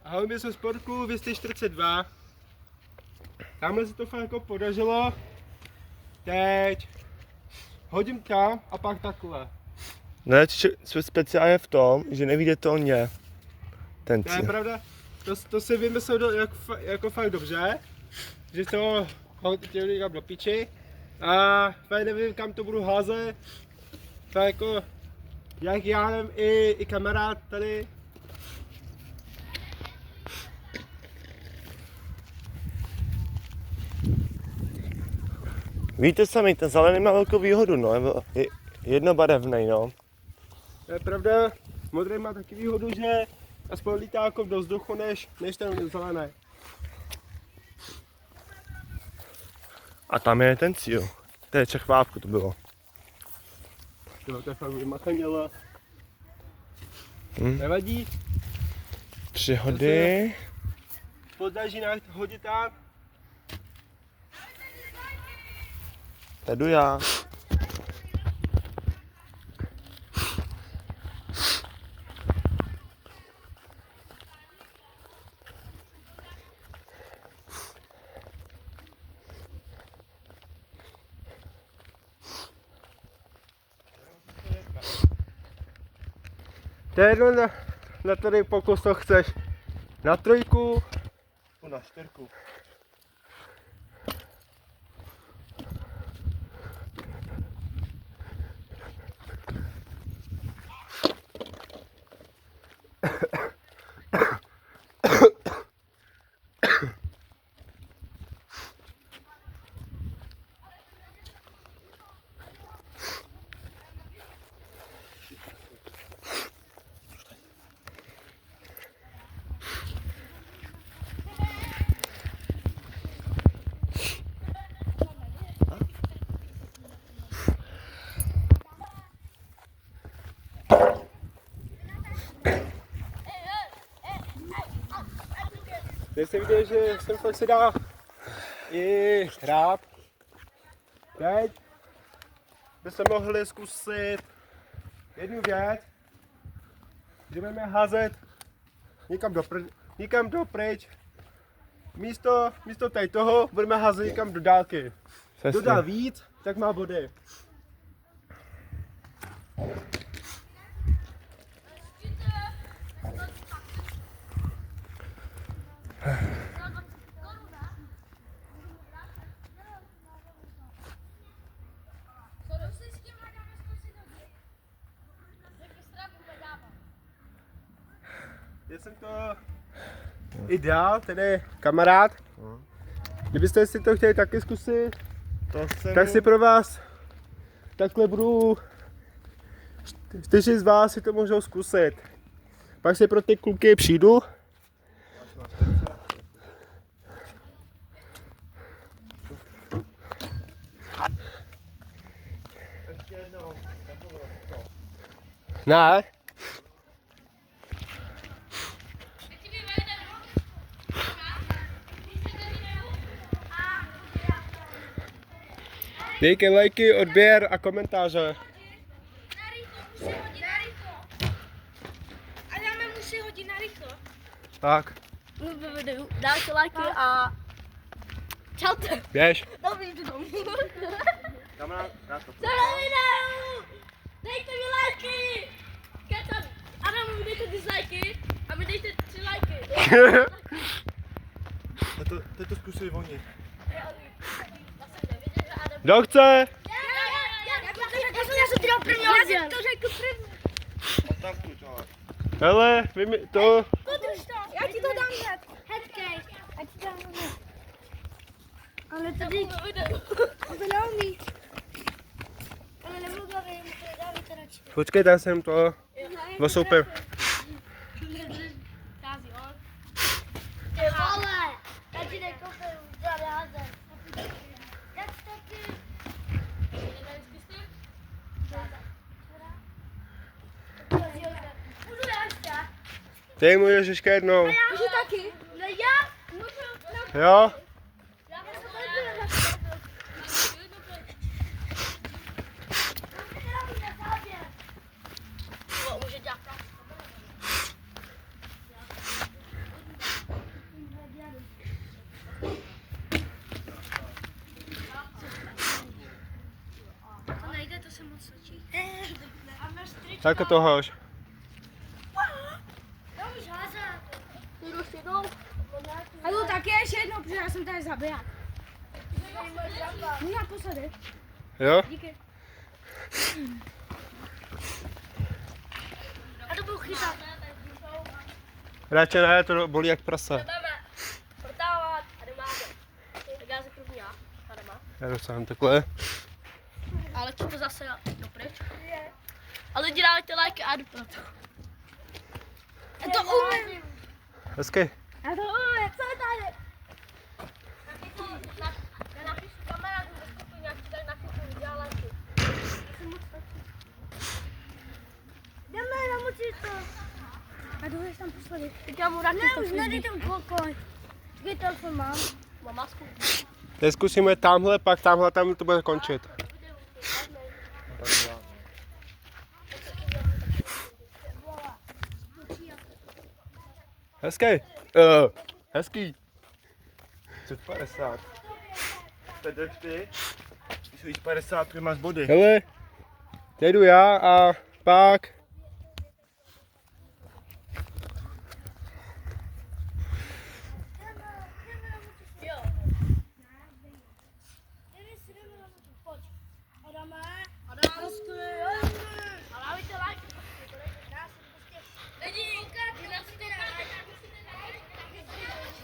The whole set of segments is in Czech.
Ahoj, my jsme Sportku 242. Tamhle se to fakt jako podařilo. Teď hodím tam a pak takhle. Ne, speciálně v tom, že nevíde to mě. Ten To je cíl. pravda, to si vymyslel jako fakt dobře, že to hodím někam do piči. A fakt nevím, kam to budu házet. Fakt jako, jak já nevím, i kamarád tady. Víte sami, ten zelený má velkou výhodu, no, je jednobarevný, no. To je pravda, modrý má taky výhodu, že aspoň lítá jako do vzduchu, než ten zelený. A tam je ten cíl. To je Čechvávku to bylo. Jo, to je fakt vymakaný, ale Hm. nevadí. 3 hody. Podlaží na hodit tam. Jdu já. To je jedno na tady pokus, to chceš. Na 3. Na 4. Teď jsem viděl, že sem fakt se dá i hrát. Teď bychom mohli zkusit jednu věc, že budeme házet někam dopryč. Místo tady toho budeme házet někam do dálky. Kdo dá víc, tak má body. Já jsem to ideál, tedy kamarád. Kdybyste si to chtěli taky zkusit, tak si pro vás takhle budu 4 z vás si to můžou zkusit. Pak si pro ty kluky přijdu. Ne. Dejte lajky, odběr a komentáře. A dáme musí hodit na rychlo. Tak, Dávajte lajky a čaute. běž. Dobrý to. Kamarád, na to. Co na videu? Dejte mi lajky. Ketan, Adamu dejte dislajky a mi dejte 3 lajky. Teď to zkusili oni. Kdo chce? Já jsem to první hoděl. Já jsem to řekl první. Tak tu, čau. Hele, to... Podrž to. Já ti to dám hned. Headcase. Já ti dám hned. Ale tady... To neumí. Ale nemluvím, dávajte radši. Počkej, já jsem to osoupil. Ty vole, já ti nekoupím za rázem. Jak taky? Můžu já ještě? Ty můžeš ještě jednou. Můžu taky? No já? Můžu? Jo? Já bych se tady byla. Může dělat. Tak to hož. Už házat. Jdu s jednou. A jdu taky ještě jednou, protože já jsem tady zabiják. No naposledy. Jo? Díky. A to budu chytat. Radši ne, to bolí jak prasa. Jdeme protávat armádu. Tak já řeknu já, armádu. Já jdu sám takhle. Ale to zase dopryč. A lidi dávajte like a jdu pro to. Já to umím. Hezky. Já to umím, co je tady? Napíšu kamarádu do skupiny, jak ti tady nakupím děláky. Jdeme namočit to. A jdu tam posledy. Teď já mu rád Ne, už nedejte mi pokoj. Taky telefon mám. mám masku. Teď zkusíme tamhle, pak tamhle, tam to bude končit. Hezký. Hezký. 50. Teď ty. Když víš 50, ty máš body. Hele, teď jdu já a pak... A dávajte like.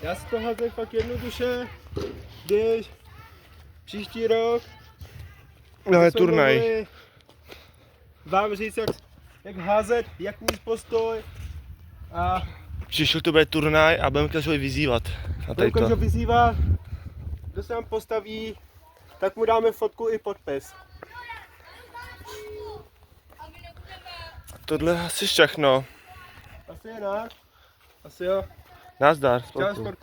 Já si to házím fakt jednoduše, když příští rok Ale jsme turnaj. mohli vám říct, jak házet, jak mít postoj a Přišel to bude turnaj a budeme každý vyzývat. A tady kdo to. vyzývá, kdo se nám postaví, tak mu dáme fotku i podpis. Tohle asi všechno. Asi je ne? Asi jo. Nazdar. Čau Sportu. sportu.